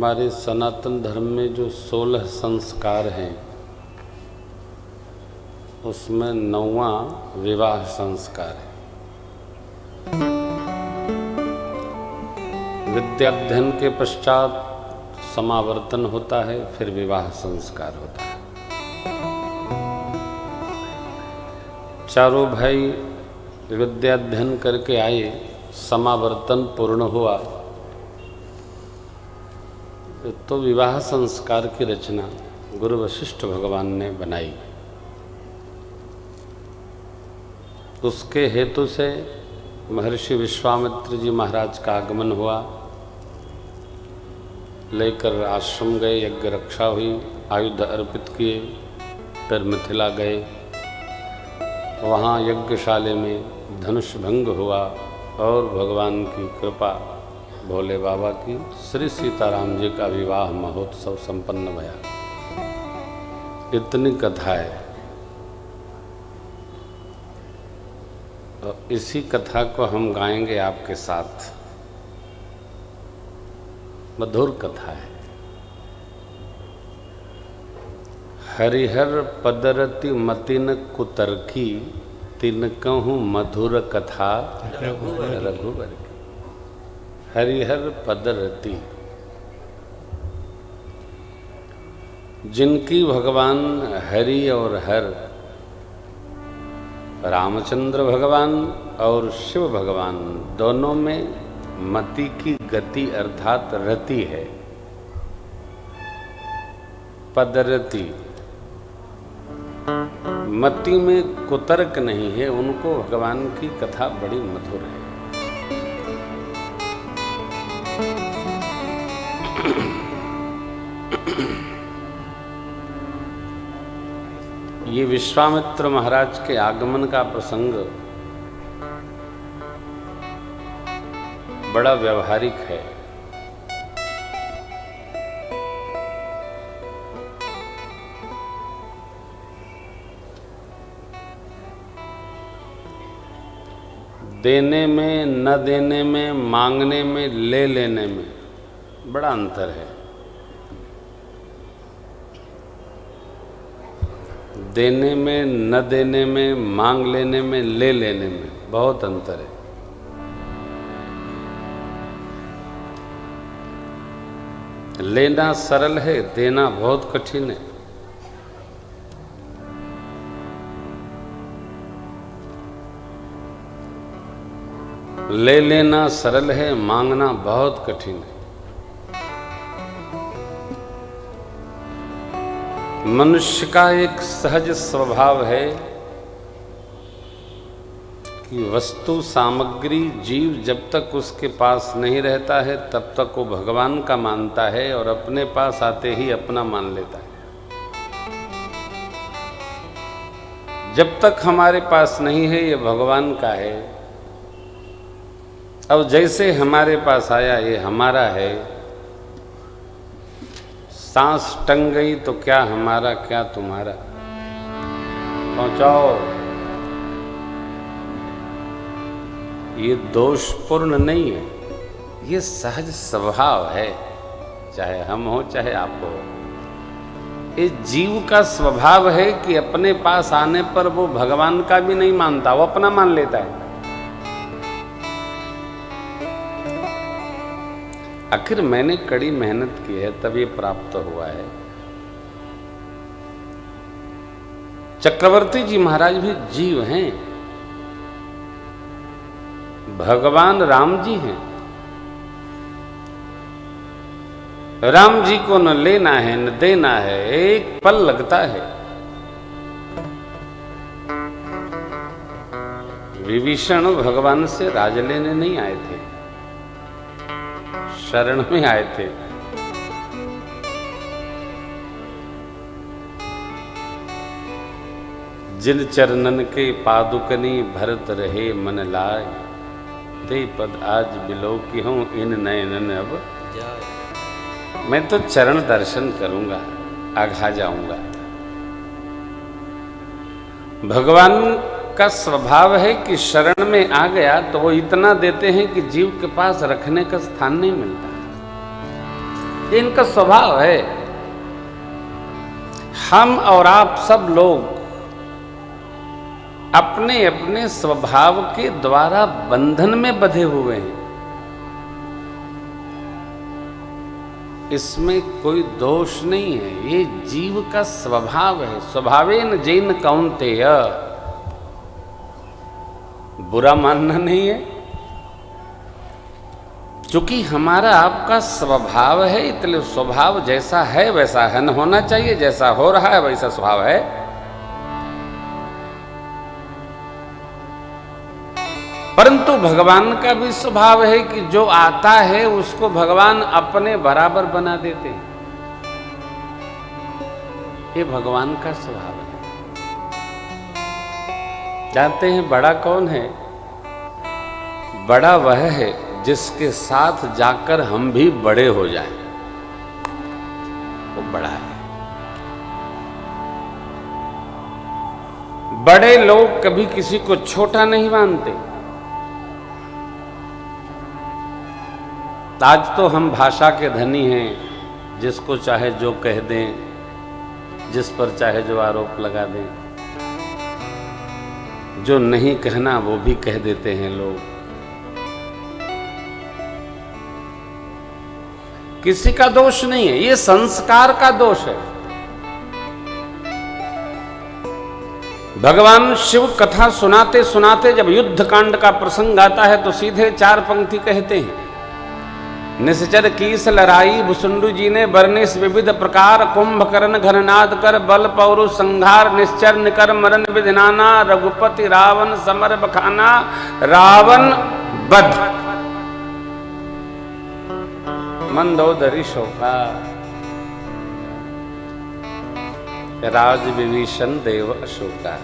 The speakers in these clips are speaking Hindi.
हमारे सनातन धर्म में जो 16 संस्कार हैं उसमें 9वां विवाह संस्कार है। विद्याध्ययन के पश्चात समावर्तन होता है, फिर विवाह संस्कार होता है। चारों भाई विद्याध्ययन करके आए, समावर्तन पूर्ण हुआ तो विवाह संस्कार की रचना गुरु वशिष्ठ भगवान ने बनाई। उसके हेतु से महर्षि विश्वामित्र जी महाराज का आगमन हुआ, लेकर आश्रम गए, यज्ञ रक्षा हुई, आयुध अर्पित किए, फिर मिथिला गए। वहाँ यज्ञशाले में धनुष भंग हुआ और भगवान की कृपा, भोले बाबा की, श्री सीताराम जी का विवाह महोत्सव संपन्न भया। इतनी कथा है। और इसी कथा को हम गाएंगे आपके साथ। मधुर कथा है। हरिहर पदरति मतिन कुतर्की, तिन कहूँ मधुर कथा रघुवर की। हरिहर पदरति, जिनकी भगवान हरि और हर, रामचंद्र भगवान और शिव भगवान दोनों में मति की गति अर्थात रति है। पदरति, मति में कुतर्क नहीं है, उनको भगवान की कथा बड़ी मधुर है। ये विश्वामित्र महाराज के आगमन का प्रसंग बड़ा व्यवहारिक है। देने में, न देने में, मांगने में, ले लेने में बड़ा अंतर है। देने में, न देने में, मांग लेने में, ले लेने में बहुत अंतर है। लेना सरल है, देना बहुत कठिन है। ले लेना सरल है, मांगना बहुत कठिन है। मनुष्य का एक सहज स्वभाव है कि वस्तु सामग्री जीव जब तक उसके पास नहीं रहता है तब तक वो भगवान का मानता है और अपने पास आते ही अपना मान लेता है। जब तक हमारे पास नहीं है ये भगवान का है। अब जैसे हमारे पास आया ये हमारा है। सांस टंग गई तो क्या हमारा क्या तुम्हारा, पहुंचाओ। ये दोषपूर्ण नहीं है, ये सहज स्वभाव है, चाहे हम हो चाहे आप हो। ये जीव का स्वभाव है कि अपने पास आने पर वो भगवान का भी नहीं मानता, वो अपना मान लेता है। आखिर मैंने कड़ी मेहनत की है तब ये प्राप्त हुआ है। चक्रवर्ती जी महाराज भी जीव हैं, भगवान राम जी हैं। राम जी को न लेना है न देना है, एक पल लगता है। विभीषण भगवान से राज लेने नहीं आए थे, शरण में आए थे। जिन चरणन के पादुकनी भरत रहे मन लाय, ते पद आज बिलो की हूं इन नयनन अब जाय। मैं तो चरण दर्शन करूंगा, आघा जाऊंगा। भगवान का स्वभाव है कि शरण में आ गया तो वो इतना देते हैं कि जीव के पास रखने का स्थान नहीं मिलता। ये इनका स्वभाव है। हम और आप सब लोग अपने अपने स्वभाव के द्वारा बंधन में बंधे हुए हैं। इसमें कोई दोष नहीं है, ये जीव का स्वभाव है। स्वभावेन जैन कौन्तेय, बुरा मानना नहीं है। क्योंकि हमारा आपका स्वभाव है, इसलिए स्वभाव जैसा है वैसा है न होना चाहिए, जैसा हो रहा है वैसा स्वभाव है। परंतु भगवान का भी स्वभाव है कि जो आता है उसको भगवान अपने बराबर बना देते हैं। ये भगवान का स्वभाव है। जानते हैं बड़ा कौन है? बड़ा वह है जिसके साथ जाकर हम भी बड़े हो जाएं, वो बड़ा है। बड़े लोग कभी किसी को छोटा नहीं मानते। आज तो हम भाषा के धनी हैं, जिसको चाहे जो कह दें, जिस पर चाहे जो आरोप लगा दें, जो नहीं कहना वो भी कह देते हैं लोग। किसी का दोष नहीं है, ये संस्कार का दोष है। भगवान शिव कथा सुनाते सुनाते जब युद्ध कांड का प्रसंग आता है तो सीधे 4 पंक्ति कहते हैं। निश्चर कीस लड़ाई भुसुंडु जी ने बरनिस विविध प्रकार, कुंभकर्ण घननाद कर बल पौरु संघार, निश्चर निकर मरण विधिनाना, रघुपति रावण समर बखाना, रावण बध मंदोदरी शोका, राज विभीषण देव अशोका।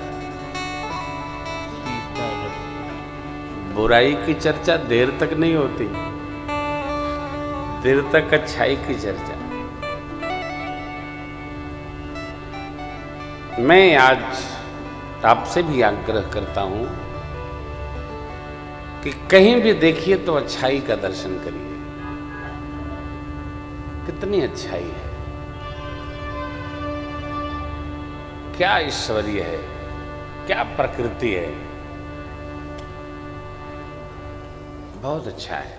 बुराई की चर्चा देर तक नहीं होती, देर तक अच्छाई की चर्चा। मैं आज आपसे भी आग्रह करता हूं कि कहीं भी देखिए तो अच्छाई का दर्शन करिए। कितनी अच्छाई है, क्या ईश्वरीय है, क्या प्रकृति है, बहुत अच्छा है।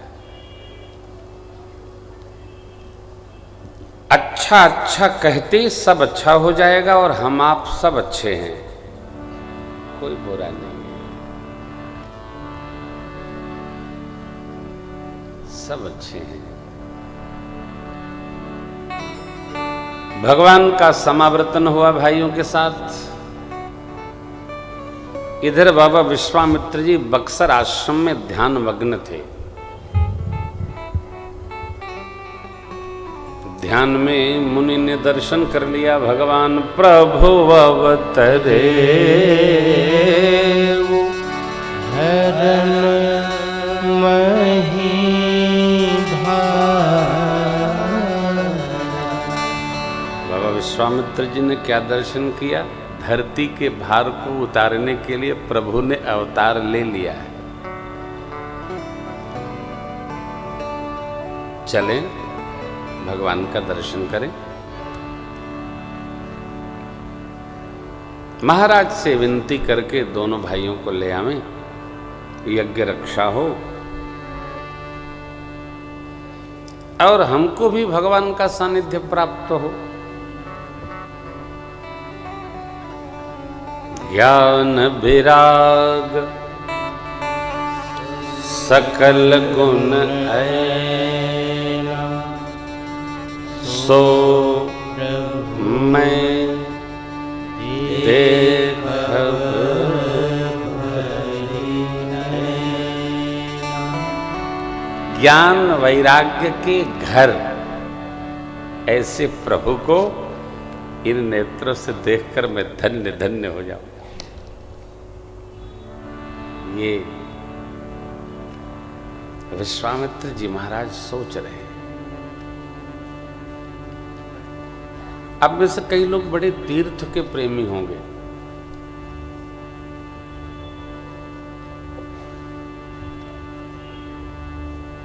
अच्छा अच्छा कहते सब अच्छा हो जाएगा और हम आप सब अच्छे हैं, कोई बुरा नहीं है, सब अच्छे हैं। भगवान का समावर्तन हुआ भाइयों के साथ। इधर बाबा विश्वामित्र जी बक्सर आश्रम में ध्यान मग्न थे। ध्यान में मुनि ने दर्शन कर लिया, भगवान प्रभु अवतरे हरण मही बाबा विश्वामित्र जी ने क्या दर्शन किया? धरती के भार को उतारने के लिए प्रभु ने अवतार ले लिया है। चलें भगवान का दर्शन करें। महाराज से विनती करके दोनों भाइयों को ले आवें, यज्ञ रक्षा हो और हमको भी भगवान का सानिध्य प्राप्त हो। ज्ञान विराग सकल गुण ऐना, सो मैं देखब ज्ञान वैराग्य के घर ऐसे प्रभु को इन नेत्रों से देखकर मैं धन्य धन्य हो जाऊं। ये विश्वामित्र जी महाराज सोच रहे हैं। अब में से कई लोग बड़े तीर्थ के प्रेमी होंगे।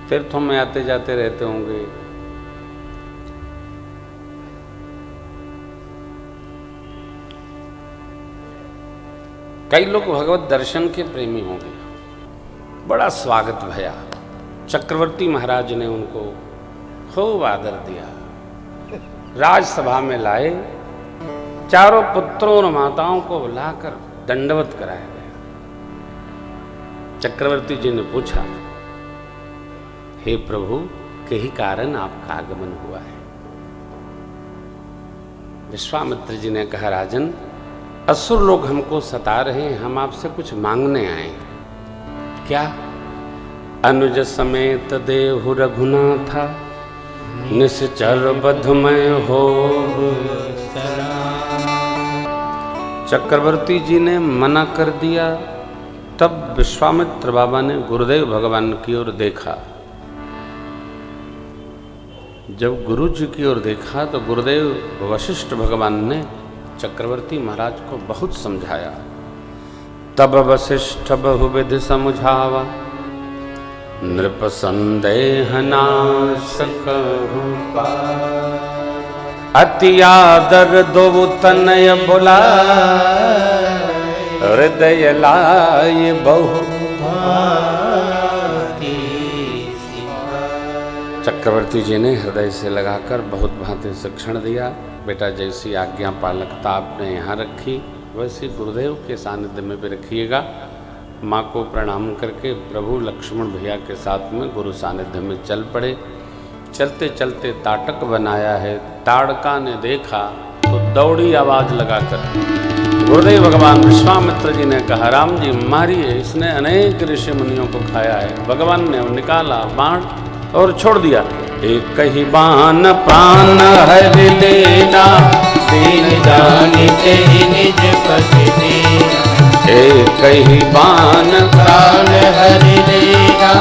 तीर्थों में आते जाते रहते होंगे, कई लोग भगवत दर्शन के प्रेमी होंगे। बड़ा स्वागत भया। चक्रवर्ती महाराज ने उनको खूब आदर दिया, राजसभा में लाए, चारों पुत्रों और माताओं को बुलाकर दंडवत कराया गया। चक्रवर्ती जी ने पूछा, हे प्रभु, यही कारण आपका आगमन हुआ है? विश्वामित्र जी ने कहा, राजन, असुर लोग हमको सता रहे हैं, हम आपसे कुछ मांगने आए। क्या? अनुज समेत देहु रघुनाथा, निश्चर बधमय हो। चक्रवर्ती जी ने मना कर दिया। तब विश्वामित्र बाबा ने गुरुदेव भगवान की ओर देखा। जब गुरु जी की ओर देखा तो गुरुदेव वशिष्ठ भगवान ने चक्रवर्ती महाराज को बहुत समझाया। तब वशिष्ठ बहुविधि समझावा, नृप संदेह नाश कहु पार। अति आदर दो तनय बुला, हृदय लाय बहु। चक्रवर्ती जी ने हृदय से लगाकर बहुत भांति शिक्षण दिया। बेटा, जैसी आज्ञा पालकता आपने यहाँ रखी, वैसी गुरुदेव के सानिध्य में भी रखिएगा। माँ को प्रणाम करके प्रभु लक्ष्मण भैया के साथ में गुरु सानिध्य में चल पड़े। चलते चलते ताटक बनाया है। ताड़का ने देखा तो दौड़ी आवाज लगाकर गुरुदेव भगवान विश्वामित्र जी ने कहा, राम जी मारिए, इसने अनेक ऋषि मुनियों को खाया है। भगवान ने निकाला बाण और छोड़ दिया। एक ही बाण प्राण हरि लेना, दीन जानिते ही निज पद देना। एक ही बाण प्राण हरि लेना,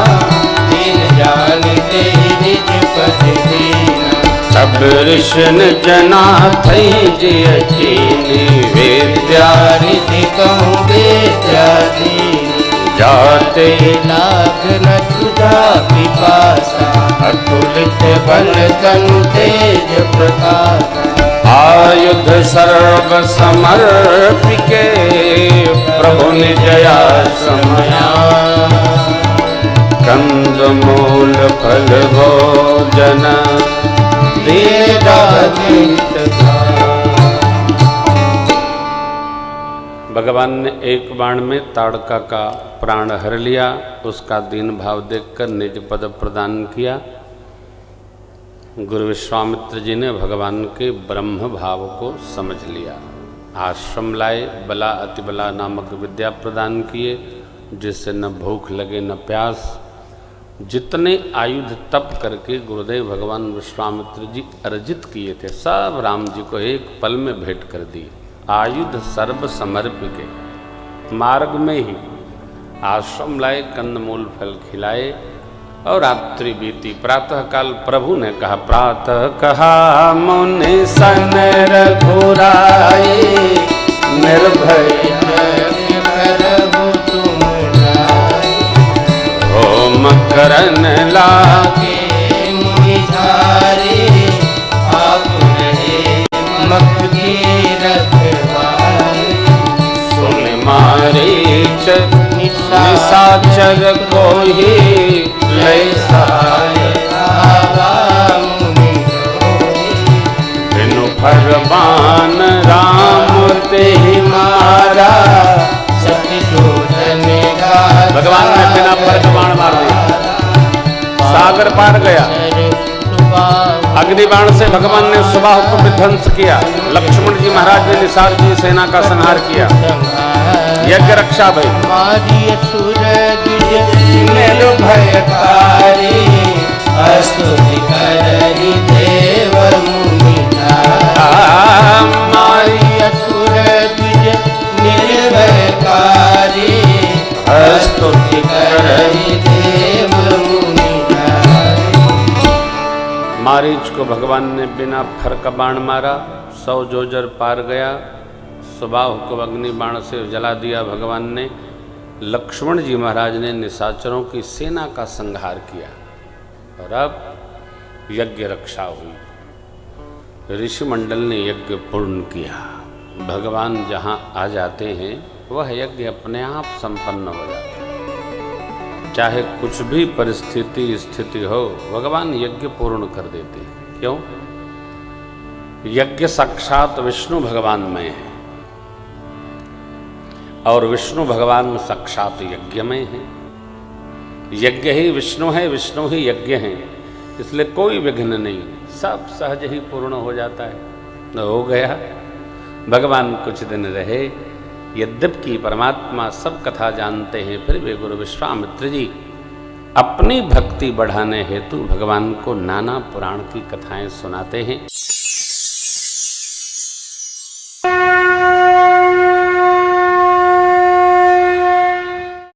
दीन जानिते ही निज पद देना। सब ऋषिन जना थई जिय कीनी, विद्या रिधि कहूँ विद्या दीनी। जाते लाग न तुझा पिपासा, अतुलित बल तनु तेज प्रकाश। आयुध सर्व समर्पिके, प्रभु निजया समया। कंद मूल फल भोजन, दीन दानित था। भगवान ने एक बाण में ताड़का का प्राण हर लिया। उसका दीन भाव देखकर निज पद प्रदान किया। गुरु विश्वामित्र जी ने भगवान के ब्रह्म भाव को समझ लिया। आश्रम लाए, बला अतिबला नामक विद्या प्रदान किए, जिससे न भूख लगे न प्यास। जितने आयुध तप करके गुरुदेव भगवान विश्वामित्र जी अर्जित किए थे, सब राम जी को एक पल में भेंट कर दिए। आयुध सर्व समर्पिके। मार्ग में ही आश्रम लाए, कंदमूल फल खिलाए और रात्रि बीती। प्रातः काल प्रभु ने कहा, प्रातः कहा मुनि सन रघुराई, निर्भय करहु तुम जाई। होम करन लागे मुनिधारी, आप रहे मख की रखवारी। सुन मारीच निशाचर कोहि, लय सहायता मुनि जोई। बिनु फरमान राम तेहि मारा, सती शोधन गाथा। भगवान ने बिना फरमान मार दिया, सागर पार गया। अग्निबाण से भगवान ने सुबाहु को विध्वंस किया। लक्ष्मण जी महाराज ने निसार जी सेना का संहार किया। यज्ञ रक्षा भई। निर्भयकारी, स्तुति करहि देव मुनि नारी। असुर द्विज निर्भयकारी, स्तुति करहि देव मुनि। मारीच को भगवान ने बिना फर का बाण मारा, 100 जोजर पार गया। सुबाहु को अग्नि बाण से जला दिया भगवान ने। लक्ष्मण जी महाराज ने निशाचरों की सेना का संहार किया और अब यज्ञ रक्षा हुई। ऋषि मंडल ने यज्ञ पूर्ण किया। भगवान जहाँ आ जाते हैं वह यज्ञ अपने आप संपन्न हो जाता है। चाहे कुछ भी परिस्थिति स्थिति हो, भगवान यज्ञ पूर्ण कर देते हैं। क्यों? यज्ञ साक्षात विष्णु भगवान में है और विष्णु भगवान साक्षात यज्ञमय है। यज्ञ ही विष्णु है, विष्णु ही यज्ञ है, इसलिए कोई विघ्न नहीं, सब सहज ही पूर्ण हो जाता है। न हो गया। भगवान कुछ दिन रहे, यद्यपि परमात्मा सब कथा जानते हैं, फिर वे गुरु विश्वामित्र जी अपनी भक्ति बढ़ाने हेतु भगवान को नाना पुराण की कथाएं सुनाते हैं।